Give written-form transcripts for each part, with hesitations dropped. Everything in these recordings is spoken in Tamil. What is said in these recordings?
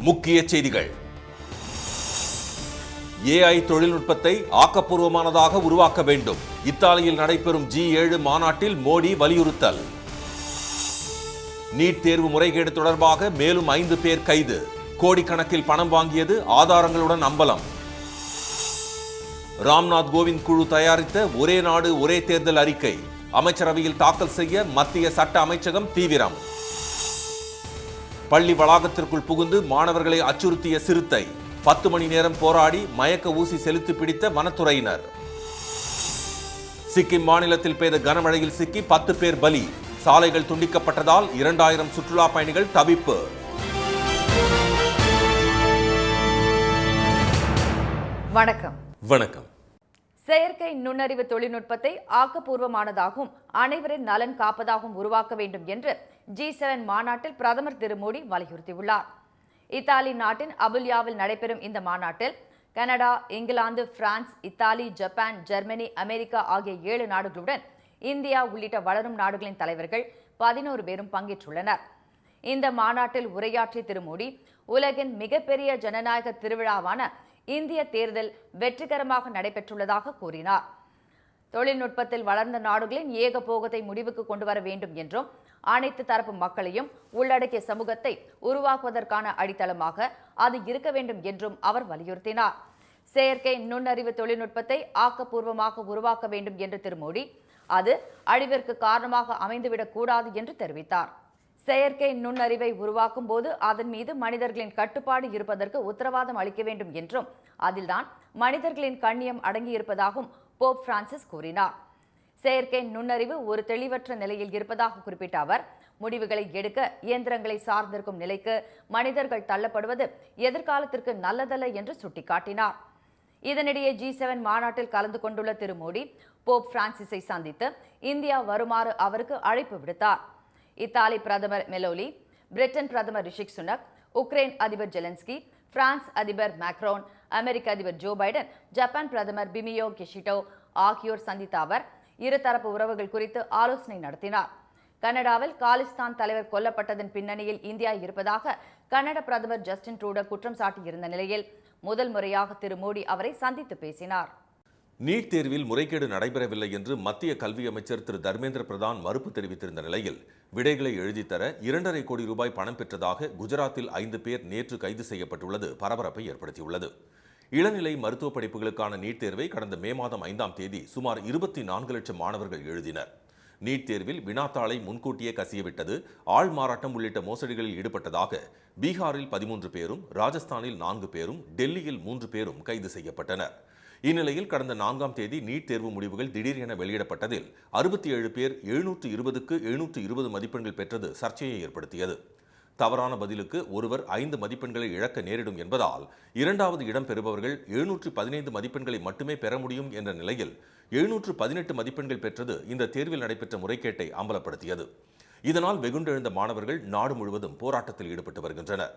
முக்கிய செய்திகள். AI தொழில்நுட்பத்தை ஆக்கப்பூர்வமானதாக உருவாக்க வேண்டும். இத்தாலியில் நடைபெறும் G7 மாநாட்டில் மோடி வலியுறுத்தல். நீட் தேர்வு முறைகேடு தொடர்பாக மேலும் 5 பேர் கைது. கோடிக்கணக்கில் பணம் வாங்கியது ஆதாரங்களுடன் அம்பலம். ராம்நாத் கோவிந்த் குழு தயாரித்த ஒரே நாடு ஒரே தேர்தல் அறிக்கை அமைச்சரவையில் தாக்கல் செய்ய மத்திய சட்ட அமைச்சகம் தீவிரம். பள்ளி வளாகத்திற்குள் புகுந்து மாணவர்களை அச்சுறுத்திய சிறுத்தை 10 மணி நேரம் போராடி மயக்க ஊசி செலுத்தி பிடித்த வனத்துறையினர். சிக்கிம் மாநிலத்தில் பெய்த கனமழையில் சிக்கி 10 பேர் பலி. சாலைகள் துண்டிக்கப்பட்டதால் 2000 சுற்றுலா பயணிகள் தவிப்பு. வணக்கம். வணக்கம். செயற்கை நுண்ணறிவு தொழில்நுட்பத்தை ஆக்கப்பூர்வமானதாகவும் அனைவரின் நலன் காப்பதாகவும் உருவாக்க வேண்டும் என்று G7 மாநாட்டில் பிரதமர் திரு மோடி வலியுறுத்தியுள்ளார். இத்தாலி நாட்டின் அபுல்யாவில் நடைபெறும் இந்த மாநாட்டில் Canada, England, France, Italy, Japan, Germany, America ஆகிய 7 நாடுகளுடன் இந்தியா உள்ளிட்ட வளரும் நாடுகளின் தலைவர்கள் 11 பேரும் பங்கேற்றுள்ளனர். இந்த மாநாட்டில் உரையாற்றிய திரு மோடி, உலகின் மிகப்பெரிய ஜனநாயக திருவிழாவான இந்திய தேர்தல் வெற்றிகரமாக நடைபெற்றுள்ளதாக கூறினார். தொழில்நுட்பத்தில் வளர்ந்த நாடுகளின் ஏகபோகத்தை முடிவுக்கு கொண்டு வர வேண்டும் என்றும் அனைத்து தரப்பு மக்களையும் உள்ளடக்கிய சமூகத்தை உருவாக்குவதற்கான அடித்தளமாக அது இருக்க வேண்டும் என்றும் அவர் வலியுறுத்தினார். செயற்கை நுண்ணறிவு தொழில்நுட்பத்தை ஆக்கப்பூர்வமாக உருவாக்க வேண்டும் என்று திரு மோடி, அது அழிவிற்கு காரணமாக அமைந்துவிடக் கூடாது என்று தெரிவித்தார். செயற்கை நுண்ணறிவை உருவாக்கும் போது அதன் மீது மனிதர்களின் கட்டுப்பாடு இருப்பதற்கு உத்தரவாதம் அளிக்க வேண்டும் என்றும் அதில்தான் மனிதர்களின் கண்ணியம் அடங்கியிருப்பதாகவும் போப் பிரான்சிஸ் கூறினார். செயற்கை நுண்ணறிவு ஒரு தெளிவற்ற நிலையில் இருப்பதாக குறிப்பிட்ட அவர், முடிவுகளை எடுக்க இயந்திரங்களை சார்ந்திருக்கும் நிலைக்கு மனிதர்கள் தள்ளப்படுவது எதிர்காலத்திற்கு நல்லதல்ல என்று சுட்டிக்காட்டினார். இதனிடையே G7 மாநாட்டில் கலந்து கொண்டுள்ள திரு மோடி போப் பிரான்சிஸை சந்தித்து இந்தியா வருமாறு அவருக்கு அழைப்பு விடுத்தார். இத்தாலி பிரதமர் மெலோனி, பிரிட்டன் பிரதமர் ரிஷி சுனக், உக்ரைன் அதிபர் ஜெலன்ஸ்கி, பிரான்ஸ் அதிபர் மேக்ரோன், அமெரிக்க அதிபர் ஜோ பைடன், ஜப்பான் பிரதமர் பிமியோ கிஷிடோ ஆகியோர் சந்தித்த அவர் இருதரப்பு உறவுகள் குறித்து ஆலோசனை நடத்தினார். கனடாவில் காலிஸ்தான் தலைவர் கொல்லப்பட்டதன் பின்னணியில் இந்தியா இருப்பதாக கனடா பிரதமர் ஜஸ்டின் ட்ரூடோ குற்றம் சாட்டியிருந்த நிலையில் முதல் முறையாக திரு மோடி அவரை சந்தித்து பேசினார். நீட் தேர்வில் முறைகேடு நடைபெறவில்லை என்று மத்திய கல்வி அமைச்சர் திரு தர்மேந்திர பிரதான் மறுப்பு தெரிவித்திருந்த நிலையில் விடைகளை எழுதித்தர 2.5 கோடி ரூபாய் பணம் பெற்றதாக குஜராத்தில் 5 பேர் நேற்று கைது செய்யப்பட்டுள்ளது பரபரப்பை ஏற்படுத்தியுள்ளது. இளநிலை மருத்துவ படிப்புகளுக்கான நீட் தேர்வை கடந்த மே மாதம் 5ஆம் தேதி சுமார் 24 லட்சம் மாணவர்கள் எழுதினர். நீட் தேர்வில் வினாத்தாளை முன்கூட்டியே கசியவிட்டது, ஆள் மாறாட்டம் உள்ளிட்ட மோசடிகளில் ஈடுபட்டதாக பீகாரில் 13 பேரும், ராஜஸ்தானில் 4 பேரும், டெல்லியில் 3 பேரும் கைது செய்யப்பட்டனர். இந்நிலையில் கடந்த 4ஆம் தேதி நீட் தேர்வு முடிவுகள் திடீரென வெளியிடப்பட்டதில் 67 பேர் 720க்கு 720 மதிப்பெண்கள் பெற்றது சர்ச்சையை ஏற்படுத்தியது. தவறான பதிலுக்கு ஒருவர் 5 மதிப்பெண்களை இழக்க நேரிடும் என்பதால் 2வது இடம் பெறுபவர்கள் 715 மதிப்பெண்களை மட்டுமே பெற முடியும் என்ற நிலையில் 718 மதிப்பெண்கள் பெற்றது இந்த தேர்வில் நடைபெற்ற முறைகேட்டை அம்பலப்படுத்தியது. இதனால் வெகுண்டெழுந்த மாணவர்கள் நாடு முழுவதும் போராட்டத்தில் ஈடுபட்டு வருகின்றனர்.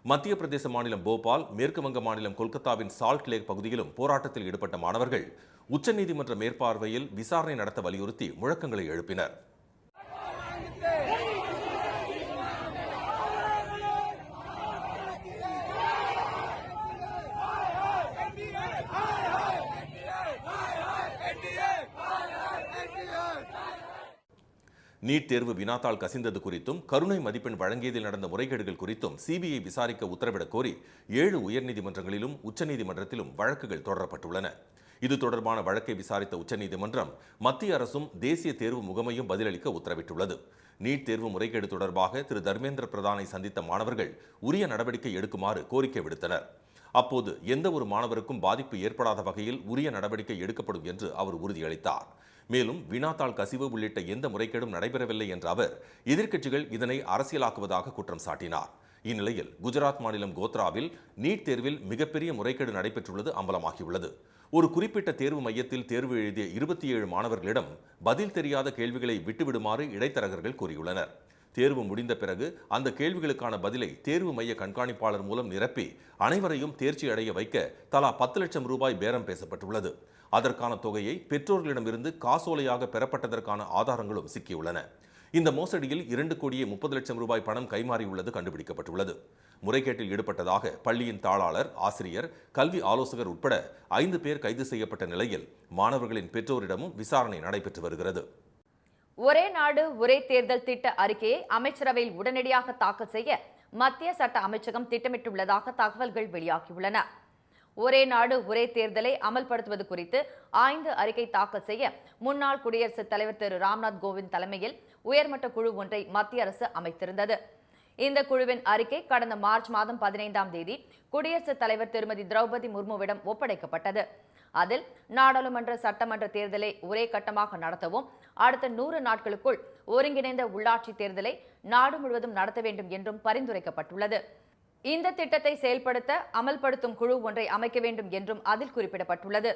மத்திய பிரதேச மாநிலம் போபால், மேற்கு வங்க மாநிலம் கொல்கத்தாவின் சால்ட் லேக் பகுதியிலும் போராட்டத்தில் ஈடுபட்ட மாணவர்கள் உச்சநீதிமன்ற மேற்பார்வையில் விசாரணை நடத்த வலியுறுத்தி முழக்கங்களை எழுப்பினர். நீட் தேர்வு வினாத்தாள் கசிந்தது குறித்தும் கருணை மதிப்பெண் வழங்கியதில் நடந்த முறைகேடுகள் குறித்தும் சிபிஐ விசாரிக்க உத்தரவிடக் கோரி 7 உயர்நீதிமன்றங்களிலும் உச்சநீதிமன்றத்திலும் வழக்குகள் தொடரப்பட்டுள்ளன. இது தொடர்பான வழக்கை விசாரித்த உச்சநீதிமன்றம் மத்திய அரசும் தேசிய தேர்வு முகமையும் பதிலளிக்க உத்தரவிட்டுள்ளது. நீட் தேர்வு முறைகேடு தொடர்பாக திரு தர்மேந்திர பிரதானை சந்தித்த மாணவர்கள் உரிய நடவடிக்கை எடுக்குமாறு கோரிக்கை விடுத்தனர். அப்போது எந்த ஒரு மாணவருக்கும் பாதிப்பு ஏற்படாத வகையில் உரிய நடவடிக்கை எடுக்கப்படும் என்று அவர் உறுதியளித்தார். மேலும் வினாத்தாள் கசிவு உள்ளிட்ட எந்த முறைகேடும் நடைபெறவில்லை என்ற அவர் எதிர்க்கட்சிகள் இதனை அரசியலாக்குவதாக குற்றம் சாட்டினார். இந்நிலையில் குஜராத் மாநிலம் கோத்ராவில் நீட் தேர்வில் மிகப்பெரிய முறைகேடு நடைபெற்றுள்ளது அம்பலமாகியுள்ளது. ஒரு குறிப்பிட்ட தேர்வு மையத்தில் தேர்வு எழுதிய 27 மாணவர்களிடம் பதில் தெரியாத கேள்விகளை விட்டுவிடுமாறு இடைத்தரகர்கள் கூறியுள்ளனர். தேர்வு முடிந்த பிறகு அந்த கேள்விகளுக்கான பதிலை தேர்வு மைய கண்காணிப்பாளர் மூலம் நிரப்பி அனைவரையும் தேர்ச்சி அடைய வைக்க தலா 10 லட்சம் ரூபாய் பேரம் பேசப்பட்டுள்ளது. அதற்கான தொகையை பெற்றோர்களிடமிருந்து காசோலையாக பெறப்பட்டதற்கான ஆதாரங்களும் சிக்கியுள்ளன. இந்த மோசடியில் 2,30,00,000 ரூபாய் பணம் கைமாறியுள்ளது கண்டுபிடிக்கப்பட்டுள்ளது. முறைகேட்டில் ஈடுபட்டதாக பள்ளியின் தாளாளர், ஆசிரியர், கல்வி ஆலோசகர் உட்பட 5 பேர் கைது செய்யப்பட்ட நிலையில் மாணவர்களின் பெற்றோரிடமும் விசாரணை நடைபெற்று வருகிறது. ஒரே நாடு ஒரே தேர்தல் திட்ட அறிக்கையை அமைச்சரவையில் உடனடியாக தாக்கல் செய்ய மத்திய சட்ட அமைச்சகம் திட்டமிட்டுள்ளதாக தகவல்கள் வெளியாகியுள்ளன. ஒரே நாடு ஒரே தேர்தலை அமல்படுத்துவது குறித்து ஆய்ந்து அறிக்கை தாக்கல் செய்ய முன்னாள் குடியரசுத் தலைவர் திரு ராம்நாத் கோவிந்த் தலைமையில் உயர்மட்ட குழு ஒன்றை மத்திய அரசு அமைத்திருந்தது. இந்த குழுவின் அறிக்கை கடந்த மார்ச் மாதம் 15ஆம் தேதி குடியரசுத் தலைவர் திருமதி திரௌபதி முர்முவிடம் ஒப்படைக்கப்பட்டது. அதில் நாடாளுமன்ற, சட்டமன்ற தேர்தலை ஒரே கட்டமாக நடத்தவும், அடுத்த 100 நாட்களுக்குள் ஒருங்கிணைந்த உள்ளாட்சி தேர்தலை நாடு முழுவதும் நடத்த வேண்டும் என்றும் பரிந்துரைக்கப்பட்டுள்ளது. இந்த திட்டத்தை செயல்படுத்த அமல்படுத்தும் குழு ஒன்றை அமைக்க வேண்டும் என்றும் அதில் குறிப்பிடப்பட்டுள்ளது.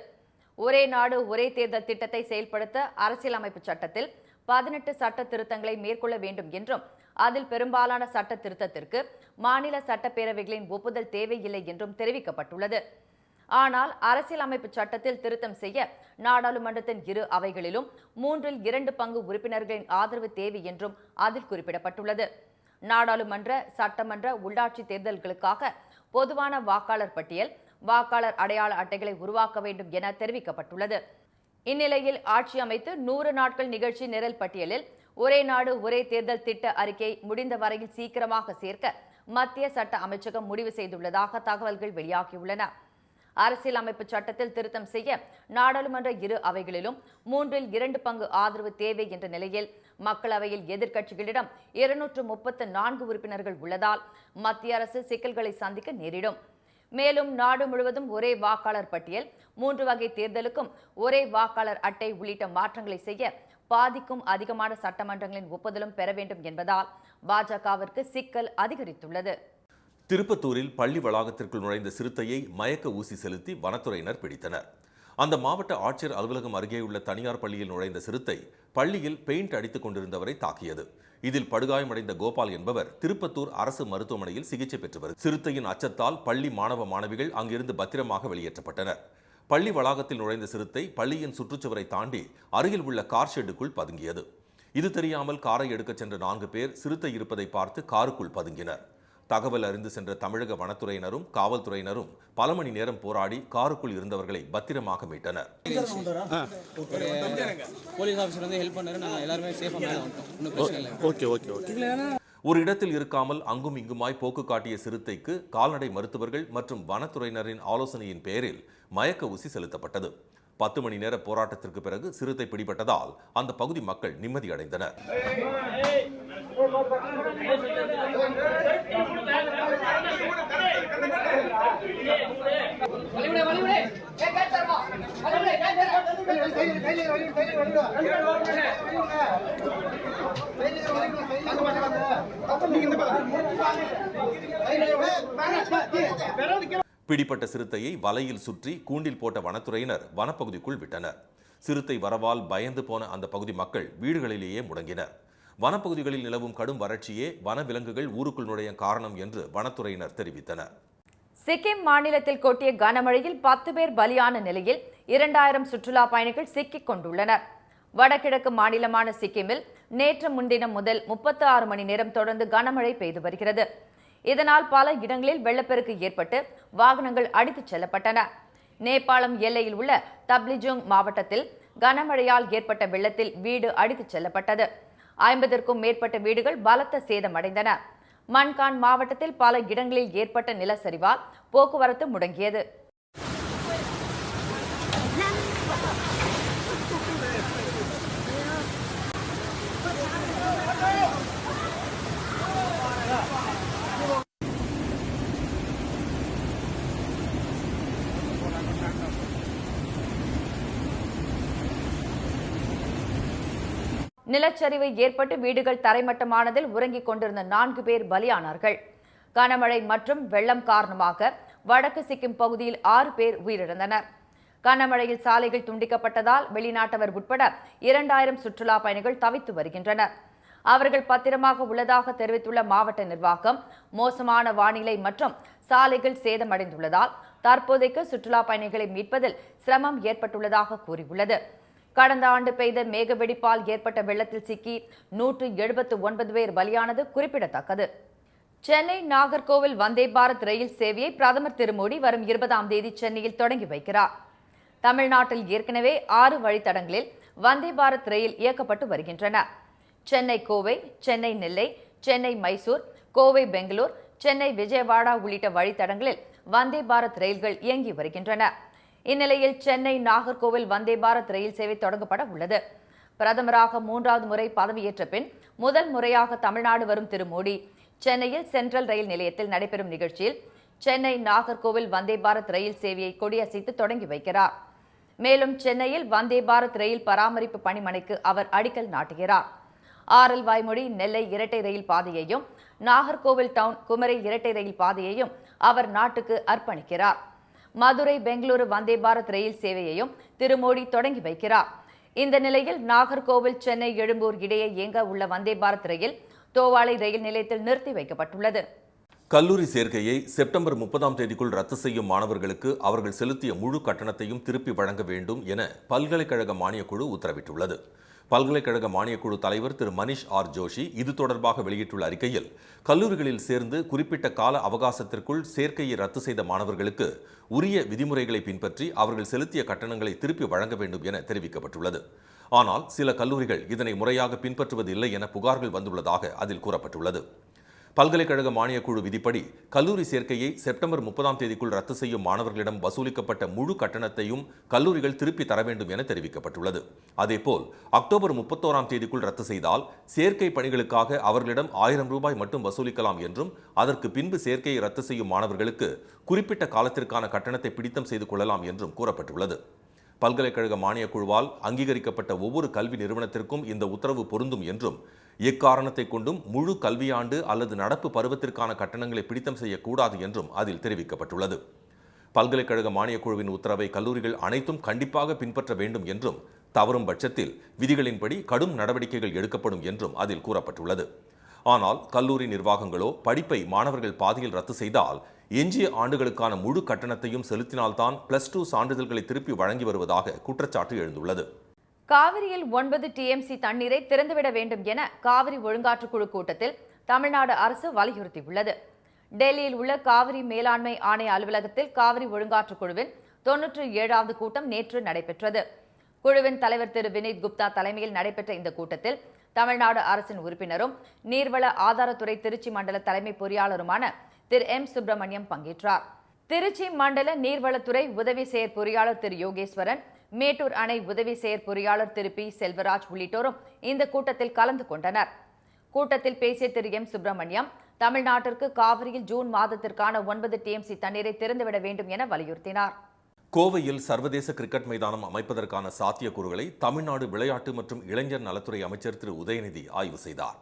ஒரே நாடு ஒரே தேர்தல் திட்டத்தை செயல்படுத்த அரசியலமைப்பு சட்டத்தில் 18 சட்ட திருத்தங்களை மேற்கொள்ள வேண்டும் என்றும், அதில் பெரும்பாலான சட்ட திருத்தத்திற்கு மாநில சட்டப்பேரவைகளின் ஒப்புதல் தேவையில்லை என்றும் தெரிவிக்கப்பட்டுள்ளது. ஆனால் அரசியலமைப்பு சட்டத்தில் திருத்தம் செய்ய நாடாளுமன்றத்தின் 2 அவைகளிலும் 3/2 பங்கு உறுப்பினர்களின் ஆதரவு தேவை என்றும் அதில் குறிப்பிடப்பட்டுள்ளது. நாடாளுமன்ற, சட்டமன்ற, உள்ளாட்சி தேர்தல்களுக்காக பொதுவான வாக்காளர் பட்டியல், வாக்காளர் அடையாள அட்டைகளை உருவாக்க வேண்டும் என தெரிவிக்கப்பட்டுள்ளது. இந்நிலையில் ஆட்சி அமைத்து 100 நாட்கள் நிகழ்ச்சி நிரல் பட்டியலில் ஒரே நாடு ஒரே தேர்தல் திட்ட அறிக்கை முடிந்த வரையில் சீக்கிரமாக சேர்க்க மத்திய சட்ட அமைச்சகம் முடிவு செய்துள்ளதாக தகவல்கள் வெளியாகியுள்ளன. அரசியலமைப்பு சட்டத்தில் திருத்தம் செய்ய நாடாளுமன்ற 2 அவைகளிலும் 3/2 பங்கு ஆதரவு தேவை என்ற நிலையில் மக்களவையில் எதிர்க்கட்சிகளிடம் 234 உறுப்பினர்கள் உள்ளதால் மத்திய அரசு சிக்கல்களை சந்திக்க நேரிடும். மேலும் நாடு முழுவதும் ஒரே வாக்காளர் பட்டியல், 3 வகை தேர்தலுக்கும் ஒரே வாக்காளர் அட்டை உள்ளிட்ட மாற்றங்களை செய்ய பாதிக்கும் அதிகமான சட்டமன்றங்களின் ஒப்புதலும் பெற வேண்டும் என்பதால் பாஜகவிற்கு சிக்கல் அதிகரித்துள்ளது. திருப்பத்தூரில் பள்ளி வளாகத்திற்குள் நுழைந்த சிறுத்தையை மயக்க ஊசி செலுத்தி வனத்துறையினர் பிடித்தனர். அந்த மாவட்ட ஆட்சியர் அலுவலகம் அருகேயுள்ள தனியார் பள்ளியில் நுழைந்த சிறுத்தை பள்ளியில் பெயிண்ட் அடித்துக் கொண்டிருந்தவரை தாக்கியது. இதில் படுகாயமடைந்த கோபால் என்பவர் திருப்பத்தூர் அரசு மருத்துவமனையில் சிகிச்சை பெற்று வருகிறார். சிறுத்தையின் அச்சத்தால் பள்ளி மாணவ மாணவிகள் அங்கிருந்து பத்திரமாக வெளியேற்றப்பட்டனர். பள்ளி வளாகத்தில் நுழைந்த சிறுத்தை பள்ளியின் சுற்றுச்சுவரை தாண்டி அருகில் உள்ள கார் ஷெட்டுக்குள் பதுங்கியது. இது தெரியாமல் காரை எடுக்கச் சென்ற 4 பேர் சிறுத்தை இருப்பதை பார்த்து காருக்குள் பதுங்கினர். தகவல் அறிந்து சென்ற தமிழக வனத்துறையினரும் காவல்துறையினரும் பல மணி நேரம் போராடி காருக்குள் இருந்தவர்களை பத்திரமாக மீட்டனர். போலீஸ் ஆஃபீஸர் வந்து ஹெல்ப் பண்ணாரு. நாங்கள் எல்லாருமே சேஃபாக மேலே வந்துட்டோம். ஒன்றும் பிரச்சனை இல்லை. ஒரு இடத்தில் இருக்காமல் அங்கும் இங்குமாய் போக்கு காட்டிய சிறுத்தைக்கு கால்நடை மருத்துவர்கள் மற்றும் வனத்துறையினரின் ஆலோசனையின் பேரில் மயக்க ஊசி செலுத்தப்பட்டது. 10 மணி நேர போராட்டத்திற்கு பிறகு சிறுத்தை பிடிபட்டதால் அந்த பகுதி மக்கள் நிம்மதியடைந்தனர். பிடிப்பட்ட சிறுத்தையை வலையில் சுற்றி கூண்டில் போட்ட வனத்துறையினர் வனப்பகுதிக்குள் விட்டனர். சிறுத்தை வரவால் பயந்து போன அந்த பகுதி மக்கள் வீடுகளிலேயே முடங்கினர். வனப்பகுதிகளில் நிலவும் கடும் வறட்சியே வனவிலங்குகள் ஊருக்குள் நுழைய காரணம் என்று வனத்துறையினர் தெரிவித்தனர். சிக்கிம் மாநிலத்தில் கொட்டிய கனமழையில் 10 பேர் பலியான நிலையில் 2000 சுற்றுலா பயணிகள் சிக்கிக் கொண்டுள்ளனர். வடகிழக்கு மாநிலமான சிக்கிமில் நேற்று முன்தினம் முதல் 36 மணி நேரம் தொடர்ந்து கனமழை பெய்து வருகிறது. இதனால் பல இடங்களில் வெள்ளப்பெருக்கு ஏற்பட்டு வாகனங்கள் அடித்துச் செல்லப்பட்டன. நேபாளம் எல்லையில் உள்ள தப்லிஜுங் மாவட்டத்தில் கனமழையால் ஏற்பட்ட வெள்ளத்தில் வீடு அடித்துச் செல்லப்பட்டது. 50க்கும் மேற்பட்ட வீடுகள் பலத்த சேதமடைந்தன. மன்கான் மாவட்டத்தில் பல இடங்களில் ஏற்பட்ட நிலச்சரிவால் போக்குவரத்து முடங்கியது. நிலச்சரிவு ஏற்பட்டு வீடுகள் தரைமட்டமானதில் உறங்கிக் கொண்டிருந்த 4 பேர் பலியானார்கள். கனமழை மற்றும் வெள்ளம் காரணமாக வடக்கு சிக்கிம் பகுதியில் 6 பேர் உயிரிழந்தனர். கனமழையில் சாலைகள் துண்டிக்கப்பட்டதால் வெளிநாட்டவர் உட்பட 2000 சுற்றுலா பயணிகள் தவித்து வருகின்றனர். அவர்கள் பத்திரமாக உள்ளதாக தெரிவித்துள்ள மாவட்ட நிர்வாகம், மோசமான வானிலை மற்றும் சாலைகள் சேதமடைந்துள்ளதால் தற்போதைக்கு சுற்றுலா பயணிகளை மீட்பதில் சிரமம் ஏற்பட்டுள்ளதாக கூறியுள்ளது. கடந்த ஆண்டு பெய்த மேக வெடிப்பால் ஏற்பட்ட வெள்ளத்தில் சிக்கி 179 பேர் பலியானது குறிப்பிடத்தக்கது. சென்னை நாகர்கோவில் வந்தே பாரத் ரயில் சேவையை பிரதமர் திரு மோடி வரும் 20ஆம் தேதி சென்னையில் தொடங்கி வைக்கிறார். தமிழ்நாட்டில் ஏற்கனவே 6 வழித்தடங்களில் வந்தே பாரத் ரயில் இயக்கப்பட்டு வருகின்றன. சென்னை கோவை, சென்னை நெல்லை, சென்னை மைசூர், கோவை பெங்களூர், சென்னை விஜயவாடா உள்ளிட்ட வழித்தடங்களில் வந்தே பாரத் ரயில்கள் இயங்கி வருகின்றன. இந்நிலையில் சென்னை நாகர்கோவில் வந்தே பாரத் ரயில் சேவை தொடங்கப்பட உள்ளது. பிரதமராக 3வது முறை பதவியேற்ற பின் முதல் முறையாக தமிழ்நாடு வரும் திரு மோடி சென்னையில் சென்ட்ரல் ரயில் நிலையத்தில் நடைபெறும் நிகழ்ச்சியில் சென்னை நாகர்கோவில் வந்தே பாரத் ரயில் சேவையை கொடியசைத்து தொடங்கி வைக்கிறார். மேலும் சென்னையில் வந்தே பாரத் ரயில் பராமரிப்பு பணிமனைக்கு அவர் அடிக்கல் நாட்டுகிறார். ஆரல் வாய்மொழி நெல்லை இரட்டை ரயில் பாதையையும் நாகர்கோவில் டவுன் குமரி இரட்டை ரயில் பாதையையும் அவர் நாட்டுக்கு அர்ப்பணிக்கிறார். மதுரை பெங்களூரு வந்தே பாரத் ரயில் சேவையையும் திரு மோடி தொடங்கி வைக்கிறார். இந்த நிலையில் நாகர்கோவில் சென்னை எழும்பூர் இடையே இயங்க உள்ள வந்தே பாரத் ரயில் தோவாளை ரயில் நிலையத்தில் நிறுத்தி வைக்கப்பட்டுள்ளது. கல்லூரி சேர்க்கையை செப்டம்பர் 30ஆம் தேதிக்குள் ரத்து செய்யும் மாணவர்களுக்கு அவர்கள் செலுத்திய முழு கட்டணத்தையும் திருப்பி வழங்க வேண்டும் என பல்கலைக்கழக மானியக்குழு உத்தரவிட்டுள்ளது. பல்கலைக்கழக மானியக்குழு தலைவர் திரு மனிஷ் ஆர் ஜோஷி இது தொடர்பாக வெளியிட்டுள்ள அறிக்கையில், கல்லூரிகளில் சேர்ந்து குறிப்பிட்ட கால அவகாசத்திற்குள் சேர்க்கையை ரத்து செய்த மாணவர்களுக்கு உரிய விதிமுறைகளை பின்பற்றி அவர்கள் செலுத்திய கட்டணங்களை திருப்பி வழங்க வேண்டும் என தெரிவிக்கப்பட்டுள்ளது. ஆனால் சில கல்லூரிகள் இதனை முறையாக பின்பற்றுவதில்லை என புகார்கள் வந்துள்ளதாக அதில் கூறப்பட்டுள்ளது. பல்கலைக்கழக மானியக்குழு விதிப்படி கல்லூரி சேர்க்கையை செப்டம்பர் 30ஆம் தேதிக்குள் ரத்து செய்யும் மாணவர்களிடம் வசூலிக்கப்பட்ட முழு கட்டணத்தையும் கல்லூரிகள் திருப்பி தர வேண்டும் என தெரிவிக்கப்பட்டுள்ளது. அதேபோல் அக்டோபர் 31ஆம் தேதிக்குள் ரத்து செய்தால் சேர்க்கை பணிகளுக்காக அவர்களிடம் 1000 ரூபாய் மட்டும் வசூலிக்கலாம் என்றும், அதற்கு பின்பு சேர்க்கையை ரத்து செய்யும் மாணவர்களுக்கு குறிப்பிட்ட காலத்திற்கான கட்டணத்தை பிடித்தம் செய்து கொள்ளலாம் என்றும் கூறப்பட்டுள்ளது. பல்கலைக்கழக மானியக்குழுவால் அங்கீகரிக்கப்பட்ட ஒவ்வொரு கல்வி நிறுவனத்திற்கும் இந்த உத்தரவு பொருந்தும் என்றும், எக்காரணத்தை கொண்டும் முழு கல்வியாண்டு அல்லது நடப்பு பருவத்திற்கான கட்டணங்களை பிடித்தம் செய்யக்கூடாது என்றும் அதில் தெரிவிக்கப்பட்டுள்ளது. பல்கலைக்கழக மானியக்குழுவின் உத்தரவை கல்லூரிகள் அனைத்தும் கண்டிப்பாக பின்பற்ற வேண்டும் என்றும், தவறும் பட்சத்தில் விதிகளின்படி கடும் நடவடிக்கைகள் எடுக்கப்படும் என்றும் அதில் கூறப்பட்டுள்ளது. ஆனால் கல்லூரி நிர்வாகங்களோ படிப்பை மாணவர்கள் பாதியில் ரத்து செய்தால் எஞ்சிய ஆண்டுகளுக்கான முழு கட்டணத்தையும் செலுத்தினால்தான் +2 சான்றிதழ்களை திருப்பி வழங்கி வருவதாக குற்றச்சாட்டு எழுந்துள்ளது. காவிரியில் 9 TMC தண்ணீரை திறந்துவிட வேண்டும் என காவிரி ஒழுங்காற்றுக்குழு கூட்டத்தில் தமிழ்நாடு அரசு வலியுறுத்தியுள்ளது. டெல்லியில் உள்ள காவிரி மேலாண்மை ஆணைய அலுவலகத்தில் காவிரி ஒழுங்காற்றுக்குழுவின் 97வது கூட்டம் நேற்று நடைபெற்றது. குழுவின் தலைவர் திரு வினீத் குப்தா தலைமையில் நடைபெற்ற இந்த கூட்டத்தில் தமிழ்நாடு அரசின் உறுப்பினரும் நீர்வள ஆதாரத்துறை திருச்சி மண்டல தலைமை பொறியாளருமான திரு M. சுப்பிரமணியம் பங்கேற்றார். திருச்சி மண்டல நீர்வளத்துறை உதவி செயற் பொறியாளர் திரு யோகேஸ்வரன், மேட்டூர் அணை உதவி செயற் பொறியாளர் திரு P. செல்வராஜ் உள்ளிட்டோரும் இந்த கூட்டத்தில் கலந்து கொண்டனர். கூட்டத்தில் பேசிய திரு M. சுப்பிரமணியம், தமிழ்நாட்டிற்கு காவிரியில் ஜூன் மாதத்திற்கான 9 TMC தண்ணீரை திறந்துவிட வேண்டும் என வலியுறுத்தினார். கோவையில் சர்வதேச கிரிக்கெட் மைதானம் அமைப்பதற்கான சாத்தியக்கூறுகளை தமிழ்நாடு விளையாட்டு மற்றும் இளைஞர் நலத்துறை அமைச்சர் திரு உதயநிதி ஆய்வு செய்தார்.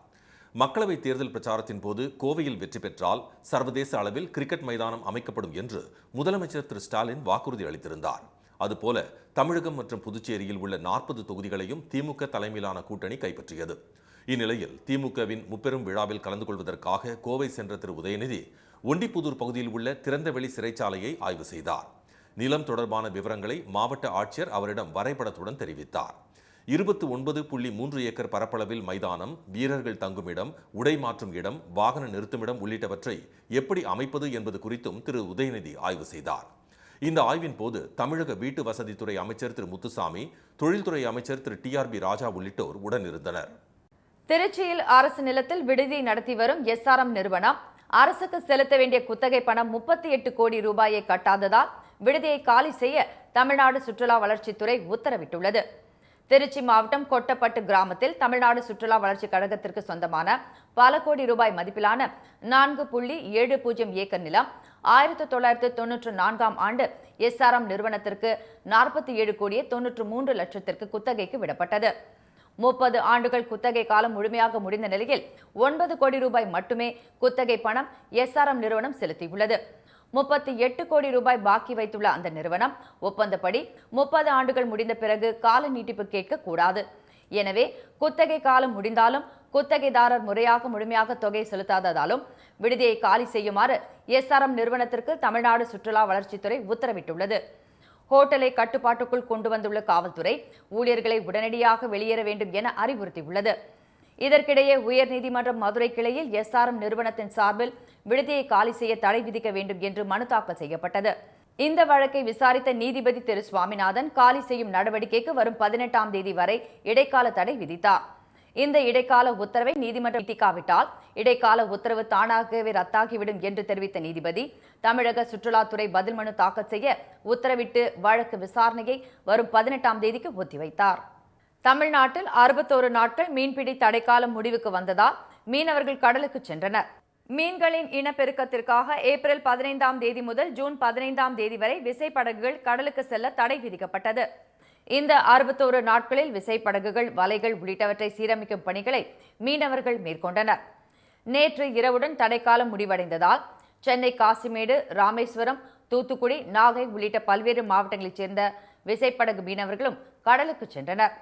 மக்களவைத் தேர்தல் பிரச்சாரத்தின் போது கோவையில் வெற்றி பெற்றால் சர்வதேச அளவில் கிரிக்கெட் மைதானம் அமைக்கப்படும் என்று முதலமைச்சர் திரு ஸ்டாலின் வாக்குறுதி அளித்திருந்தார். அதுபோல தமிழகம் மற்றும் புதுச்சேரியில் உள்ள 40 தொகுதிகளையும் திமுக தலைமையிலான கூட்டணி கைப்பற்றியது. இந்நிலையில் திமுகவின் முப்பெரும் விழாவில் கலந்து கொள்வதற்காக கோவை சென்ற திரு உதயநிதி ஒண்டிப்புதூர் பகுதியில் உள்ள திறந்தவெளி சிறைச்சாலையை ஆய்வு செய்தார். நிலம் தொடர்பான விவரங்களை மாவட்ட ஆட்சியர் அவரிடம் வரைபடத்துடன் தெரிவித்தார். 29.3 ஏக்கர் பரப்பளவில் மைதானம், வீரர்கள் தங்குமிடம், உடை மாற்றும் இடம், வாகன நிறுத்துமிடம் உள்ளிட்டவற்றை எப்படி அமைப்பது என்பது குறித்தும் திரு உதயநிதி ஆய்வு செய்தார். இந்த ஆய்வின் போது தமிழக வீட்டு வசதித்துறை அமைச்சர் திரு முத்துசாமி, தொழில்துறை அமைச்சர் திரு TRB ராஜா உள்ளிட்டோர் உடனிருந்தனர். திருச்சியில் அரசு நிலத்தில் விடுதி நடத்தி வரும் SRM நிறுவனம் அரசுக்கு செலுத்த வேண்டிய குத்தகை பணம் 38 கோடி ரூபாயை கட்டாததால் விடுதியை காலி செய்ய தமிழ்நாடு சுற்றுலா வளர்ச்சித்துறை உத்தரவிட்டுள்ளது. திருச்சி மாவட்டம் கொட்டப்பட்டு கிராமத்தில் தமிழ்நாடு சுற்றுலா வளர்ச்சி கழகத்திற்கு சொந்தமான பல கோடி ரூபாய் மதிப்பிலான 4.70 ஏக்கர் நிலம் 1994ஆம் ஆண்டு SRM நிறுவனத்திற்கு 47.93 லட்சத்திற்கு குத்தகைக்கு விடப்பட்டது. 30 ஆண்டுகள் குத்தகை காலம் முழுமையாக முடிந்த நிலையில் 9 கோடி ரூபாய் மட்டுமே குத்தகை பணம் SRM நிறுவனம் செலுத்தியுள்ளது. 38 கோடி ரூபாய் பாக்கி வைத்துள்ள அந்த நிறுவனம் ஒப்பந்தப்படி 30 ஆண்டுகள் முடிந்த பிறகு கால நீட்டிப்பு கேட்கக்கூடாது. எனவே குத்தகை காலம் முடிந்தாலும் குத்தகைதாரர் முழுமையாக தொகை செலுத்தாததாலும் விடுதியை காலி செய்யுமாறு SRM நிறுவனத்திற்கு தமிழ்நாடு சுற்றுலா வளர்ச்சித்துறை உத்தரவிட்டுள்ளது. ஹோட்டலை கட்டுப்பாட்டுக்குள் கொண்டு வந்துள்ள காவல்துறை ஊழியர்களை உடனடியாக வெளியேற வேண்டும் என அறிவுறுத்தியுள்ளது. இதற்கிடையே உயர்நீதிமன்றம் மதுரை கிளையில் SRM நிறுவனத்தின் சார்பில் விடுதியை காலி செய்ய தடை விதிக்க வேண்டும் என்று மனு தாக்கல் செய்யப்பட்டது. இந்த வழக்கை விசாரித்த நீதிபதி திரு சுவாமிநாதன் காலி செய்யும் நடவடிக்கைக்கு வரும் 18ஆம் தேதி வரை இடைக்கால தடை விதித்தார். இந்த இடைக்கால உத்தரவை நீதிமன்றம் நீட்டிக்காவிட்டால் இடைக்கால உத்தரவு தானாகவே ரத்தாகிவிடும் என்று தெரிவித்த நீதிபதி தமிழக சுற்றுலாத்துறை பதில் மனு தாக்கல் செய்ய உத்தரவிட்டு வழக்கு விசாரணையை வரும் 18ஆம் தேதிக்கு ஒத்திவைத்தார். தமிழ்நாட்டில் 61 நாட்கள் மீன்பிடி தடைக்காலம் முடிவுக்கு வந்ததால் மீனவர்கள் கடலுக்கு சென்றனர். மீன்களின் இனப்பெருக்கத்திற்காக ஏப்ரல் 15ஆம் தேதி முதல் ஜூன் 15ஆம் தேதி வரை விசைப்படகுகள் கடலுக்கு செல்ல தடை விதிக்கப்பட்டது. இந்த 61 நாட்களில் விசைப்படகுகள், வலைகள் உள்ளிட்டவற்றை சீரமைக்கும் பணிகளை மீனவர்கள் மேற்கொண்டனர். நேற்று இரவுடன் தடைக்காலம் முடிவடைந்ததால் சென்னை, காசிமேடு, ராமேஸ்வரம், தூத்துக்குடி, நாகை உள்ளிட்ட பல்வேறு மாவட்டங்களைச் சேர்ந்த விசைப்படகு மீனவர்களும் கடலுக்கு சென்றனர்.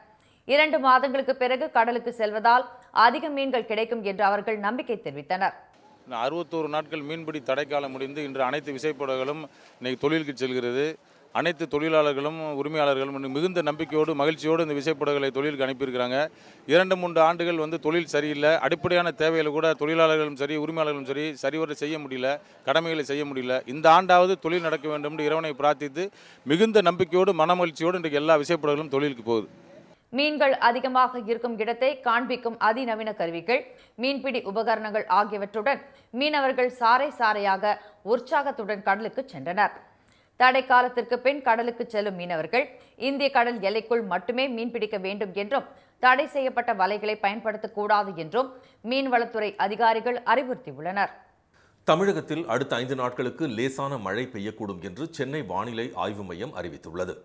2 மாதங்களுக்கு பிறகு கடலுக்கு செல்வதால் அதிக மீன்கள் கிடைக்கும் என்று அவர்கள் நம்பிக்கை தெரிவித்தனர். 61 நாட்கள் மீன்பிடி தடைக்காலம் முடிந்து இன்று அனைத்து விசைப்படகுகளும் இன்னைக்கு தொழிலுக்கு செல்கிறது. அனைத்து தொழிலாளர்களும் உரிமையாளர்களும் மிகுந்த நம்பிக்கையோடு மகிழ்ச்சியோடு இந்த விசைப்படகுகளை தொழிலுக்கு அனுப்பியிருக்கிறாங்க. 2-3 ஆண்டுகள் தொழில் சரியில்லை. அடிப்படையான தேவைகளை கூட தொழிலாளர்களும் சரி உரிமையாளர்களும் சரி சரிவர செய்ய முடியல, கடமைகளை செய்ய முடியல. இந்த ஆண்டாவது தொழில் நடக்க வேண்டும் என்று இறைவனை பிரார்த்தித்து மிகுந்த நம்பிக்கையோடு மனமகிழ்ச்சியோடு இன்றைக்கு எல்லா விசைப்படகுகளும் தொழிலுக்கு போகுது. மீன்கள் அதிகமாக இருக்கும் இடத்தை காண்பிக்கும் அதிநவீன கருவிகள், மீன்பிடி உபகரணங்கள் ஆகியவற்றுடன் மீனவர்கள் சாறை சாறையாக உற்சாகத்துடன் கடலுக்கு சென்றனர். தடை காலத்திற்கு பின் கடலுக்கு செல்லும் மீனவர்கள் இந்திய கடல் எல்லைக்குள் மட்டுமே மீன்பிடிக்க வேண்டும் என்றும் தடை செய்யப்பட்ட வலைகளை பயன்படுத்தக்கூடாது என்றும் மீன்வளத்துறை அதிகாரிகள் அறிவுறுத்தியுள்ளனர். தமிழகத்தில் அடுத்த 5 நாட்களுக்கு லேசான மழை பெய்யக்கூடும் என்று சென்னை வானிலை ஆய்வு மையம் அறிவித்துள்ளது.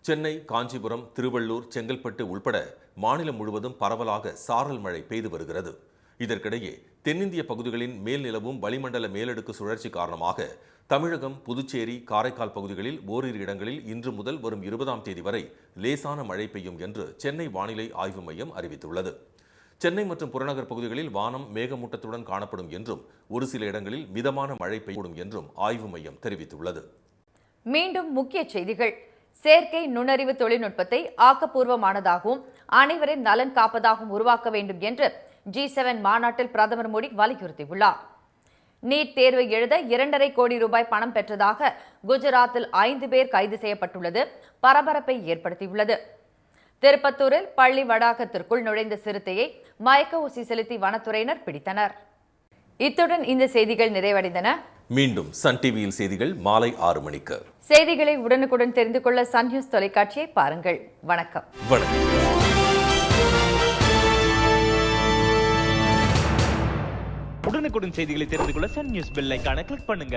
சென்னை, காஞ்சிபுரம், திருவள்ளூர், செங்கல்பட்டு உள்பட மாநிலம் முழுவதும் பரவலாக சாரல் மழை பெய்து வருகிறது. இதற்கிடையே தென்னிந்திய பகுதிகளின் மேல் நிலவும் வளிமண்டல மேலடுக்கு சுழற்சி காரணமாக தமிழகம், புதுச்சேரி, காரைக்கால் பகுதிகளில் ஓரிரு இடங்களில் இன்று முதல் வரும் 20ஆம் தேதி வரை லேசான மழை பெய்யும் என்று சென்னை வானிலை ஆய்வு மையம் அறிவித்துள்ளது. சென்னை மற்றும் புறநகர் பகுதிகளில் வானம் மேகமூட்டத்துடன் காணப்படும் என்றும் ஒரு சில இடங்களில் மிதமான மழை பெய்யக்கூடும் என்றும் ஆய்வு மையம் தெரிவித்துள்ளது. மீண்டும் முக்கிய செய்திகள். செயற்கை நுண்ணறிவு தொழில்நுட்பத்தை ஆக்கப்பூர்வமானதாகவும் அனைவரின் நலன் காப்பதாகவும் உருவாக்க வேண்டும் என்று G7 மாநாட்டில் பிரதமர் மோடி வலியுறுத்தியுள்ளார். நீட் தேர்வு எழுத 2.5 கோடி ரூபாய் பணம் பெற்றதாக குஜராத்தில் 5 பேர் கைது செய்யப்பட்டுள்ளது பரபரப்பை ஏற்படுத்தியுள்ளது. திருப்பத்தூரில் பள்ளி வளாகத்திற்குள் நுழைந்த சிறுத்தையை மயக்க ஊசி செலுத்தி வனத்துறையினர் பிடித்தனர். இத்துடன் இந்த செய்திகள் நிறைவடைந்தன. மீண்டும் சன் டிவியில் செய்திகள் மாலை 6 மணிக்கு. செய்திகளை உடனுக்குடன் தெரிந்து கொள்ள சன் நியூஸ் தொலைக்காட்சியை பாருங்கள். வணக்கம். உடனுக்குடன் செய்திகளை தெரிந்து கொள்ள சன் நியூஸ் பெல் ஐகானை கிளிக் பண்ணுங்க.